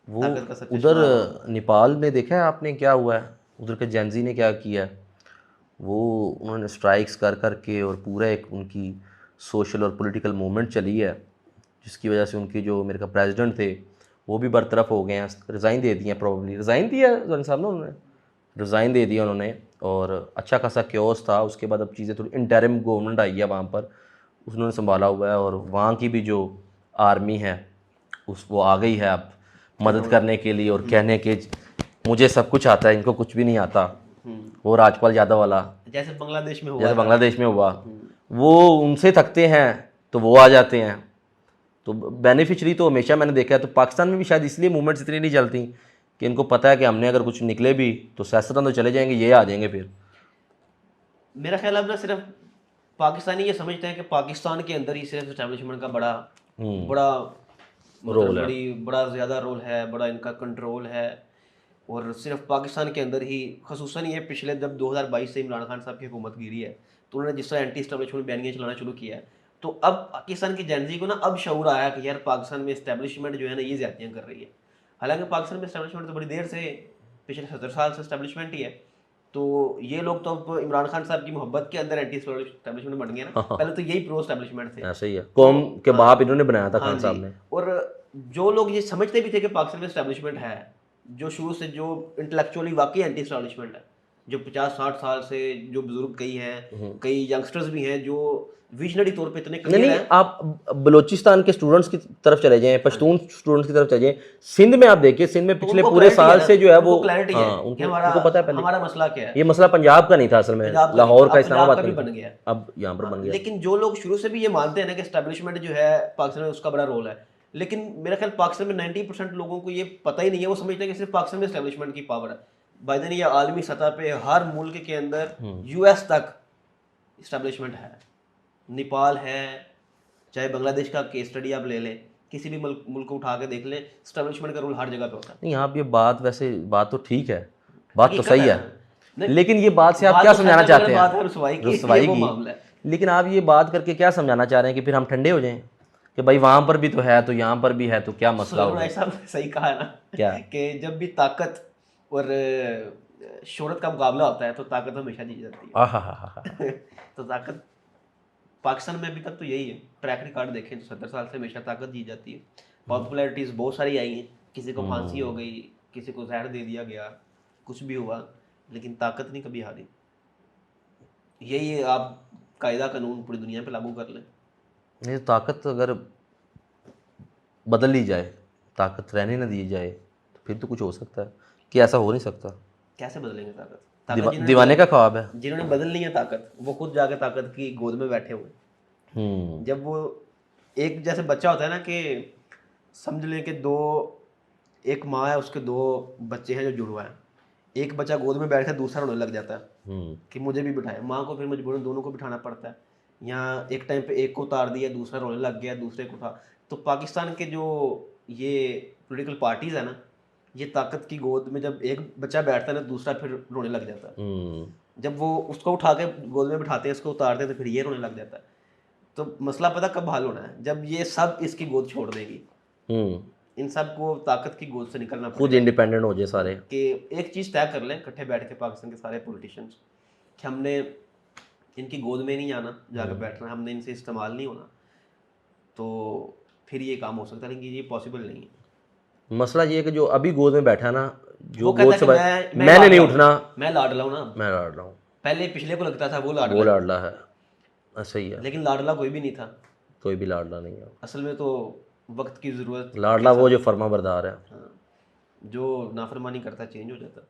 वो ताकत का सब उधर चश्मा। नेपाल में देखा है आपने क्या हुआ है, उधर के जेंजी ने क्या किया है। वो उन्होंने स्ट्राइक्स कर कर के और पूरा एक उनकी सोशल और पॉलिटिकल मूवमेंट चली है, जिसकी वजह से उनके जो मेरे का प्रेसिडेंट थे वो भी बरतरफ हो गए हैं, रिज़ाइन दे दिए हैं, प्रॉब्ली रिज़ाइन दिया जन साहब ने, उन्होंने रिज़ाइन दे दिया उन्होंने। और अच्छा खासा क्योस था, उसके बाद अब चीज़ें थोड़ी इंटरिम गवर्नमेंट आई है वहाँ पर, उन्होंने संभाला हुआ है। और वहाँ की भी जो आर्मी है उस वो आ गई है अब मदद कंट्रोल। करने के लिए, और कहने के मुझे सब कुछ आता है, इनको कुछ भी नहीं आता। हम्म। वो राजपाल यादव वाला, जैसे बांग्लादेश में हुआ जैसे था। बांग्लादेश में हुआ, वो उनसे थकते हैं तो वो आ जाते हैं। तो बेनिफिशरी तो हमेशा मैंने देखा है, तो पाकिस्तान में भी शायद इसलिए मूवमेंट्स इतनी नहीं चलती कि इनको पता है कि हमने अगर कुछ निकले भी तो सियासतदान तो चले जाएंगे, ये आ जाएंगे फिर। मेरा ख्याल अब ना सिर्फ पाकिस्तानी ये समझते हैं कि पाकिस्तान के अंदर ही सिर्फ इस्टेब्लिशमेंट का बड़ा बड़ा मतलब रोल है। बड़ा ज़्यादा रोल है, बड़ा इनका कंट्रोल है। और सिर्फ पाकिस्तान के अंदर ही, खसूसन ये पिछले जब 2022 से इमरान खान साहब की हुकूमत गिरी है तो उन्होंने जिस तरह एंटी इस्टेब्लिशमेंट बैनियाँ चलाना शुरू किया है, तो अब पाकिस्तान की जेनजी को ना अब शऊर आया कि यार पाकिस्तान में इस्टेब्लिशमेंट जो है ना ये ज़्यादतियाँ कर रही है। हालांकि पाकिस्तान में इस्टेब्लिशमेंट तो बड़ी देर से, पिछले 70 साल से इस्टेब्लिशमेंट ही है। तो ये लोग तो अब इमरान खान साहब की मोहब्बत के अंदर एंटी इस्टेब्लिशमेंट बन गए ना। पहले तो यही प्रो इस्टेब्लिशमेंट थे। ऐसा ही है, तो कौम के हाँ, बाप इन्होंने बनाया था हाँ खान जी। साहब ने। और जो लोग ये समझते भी थे कि पाकिस्तान में इस्टेब्लिशमेंट है, जो शुरू से जो इंटेलेक्चुअली वाकई एंटी इस्टेब्लिशमेंट है, जो 50-60 साल से जो बुजुर्ग कई हैं, कई यंगस्टर्स भी हैं जो विजनरी तौर पे इतने नहीं क्लियर नहीं, हैं। आप बलूचिस्तान के स्टूडेंट्स की तरफ चले जाएं, पश्तून स्टूडेंट्स की तरफ चले जाएं, सिंध में आप देखिए, सिंध में तो पिछले उनको पूरे क्लैरिटी है साल ना, से जो है वो, उनको क्लैरिटी है हाँ कि उनको हमारा उनको पता है पहले। हमारा मसला क्या है। ये मसला पंजाब का नहीं था असल में, पंजाब का नहीं था, लाहौर का अब पंजाब इस्लामाबाद का का भी नहीं बन था, गया है। अब यहाँ पर बन गया। लेकिन जो लोग शुरू से भी ये मानते हैं ना कि एस्टेब्लिशमेंट जो है पाकिस्तान में उसका बड़ा रोल है, लेकिन मेरा ख्याल पाकिस्तान में 90% लोगों को ये पता ही नहीं है। वो समझते हैं कि सिर्फ पाकिस्तान में एस्टेब्लिशमेंट की पावर है। बाय द वे ये आलमी सतह पे हर मुल्क के अंदर, यूएस तक इस्टेब्लिशमेंट है, नेपाल है, चाहे बांग्लादेश का केस स्टडी आप ले लें, किसी भी मुल्क को उठा के देख लें, इस्टेब्लिशमेंट का रोल हर जगह पे होता है। नहीं, आप ये बात वैसे बात तो ठीक है, बात तो हकीकत सही है है, ना। नहीं, लेकिन ये बात से आप बात क्या तो सच समझाना है मगर चाहते बात है हैं, रुसवाई की, ये रुसवाई वो की। मामला है। लेकिन आप ये बात करके क्या समझाना चाह रहे हैं कि फिर हम ठंडे हो जाएं कि भाई वहां पर भी तो है तो यहाँ पर भी है, तो क्या मसला सुलेमान हो भाई गया। साहब ने सही कहा है ना क्या। कि जब भी ताकत और शोहरत का मुकाबला होता है तो ताकत हमेशा जीत जाती आ हा हा हा। है। तो ताकत पाकिस्तान में अभी तक तो यही है, ट्रैक रिकॉर्ड देखें तो 70 साल से हमेशा ताकत जीत जाती है। पॉपुलैरिटीज बहुत सारी आई हैं, किसी को फांसी हो गई, किसी को जहर दे दिया गया, कुछ भी हुआ, लेकिन ताकत नहीं कभी हारी। यही आप कायदा कानून पूरी दुनिया पे लागू कर लें। नहीं, ताकत अगर बदल ली जाए, ताकत रहने ना दी जाए, तो फिर तो कुछ हो सकता है, कि ऐसा हो नहीं सकता। कैसे बदलेंगे ताकत? ताकत दीवाने का ख्वाब है। जिन्होंने बदलनी है ताकत, वो खुद जाके ताकत की गोद में बैठे हुए। जब वो एक जैसे बच्चा होता है ना, कि समझ लें कि दो, एक माँ है, उसके दो बच्चे हैं जो जुड़वा हैं, एक बच्चा गोद में बैठ कर दूसरा रोने लग जाता है कि मुझे भी बिठाए, माँ को फिर मजबूरन दोनों को बिठाना पड़ता है। यहाँ एक टाइम पे एक को उतार दिया, दूसरा रोने लग गया, दूसरे को उठा। तो पाकिस्तान के जो ये पॉलिटिकल पार्टीज है ना, ये ताकत की गोद में जब एक बच्चा बैठता है ना, दूसरा फिर रोने लग जाता है। जब वो उसको उठा के गोद में बिठाते हैं, उसको उतारते हैं, तो फिर ये रोने लग जाता है। तो मसला पता कब हल होना है? जब ये सब इसकी गोद छोड़ देगी। इन सब को ताकत की गोद से निकलना खुद पड़ेगा इंडिपेंडेंट हो जाए सारे। कि एक चीज़ तय कर लें इकट्ठे बैठ के पाकिस्तान के सारे पॉलिटिशियंस, कि हमने इनकी गोद में नहीं आना, जाकर बैठना, हमने इनसे इस्तेमाल नहीं होना, तो फिर ये काम हो सकता है। लेकिन ये पॉसिबल नहीं है। मसला ये है कि जो अभी गोद में बैठा ना, जो वो गोद कहता से है कि मैं मैंने नहीं लाडला हूँ, उठना, मैं लाडला हूँ ना। मैं लाडला हूँ, पहले पिछले को लगता था वो वो लाडला है, लाडला है। ऐसा ही है, लेकिन लाडला कोई भी नहीं था। कोई भी लाडला नहीं है। असल में तो वक्त की ज़रूरत के लाडला वो साथ, जो फर्मा बरदार है। हाँ, जो नाफरमानी करता चेंज हो जाता।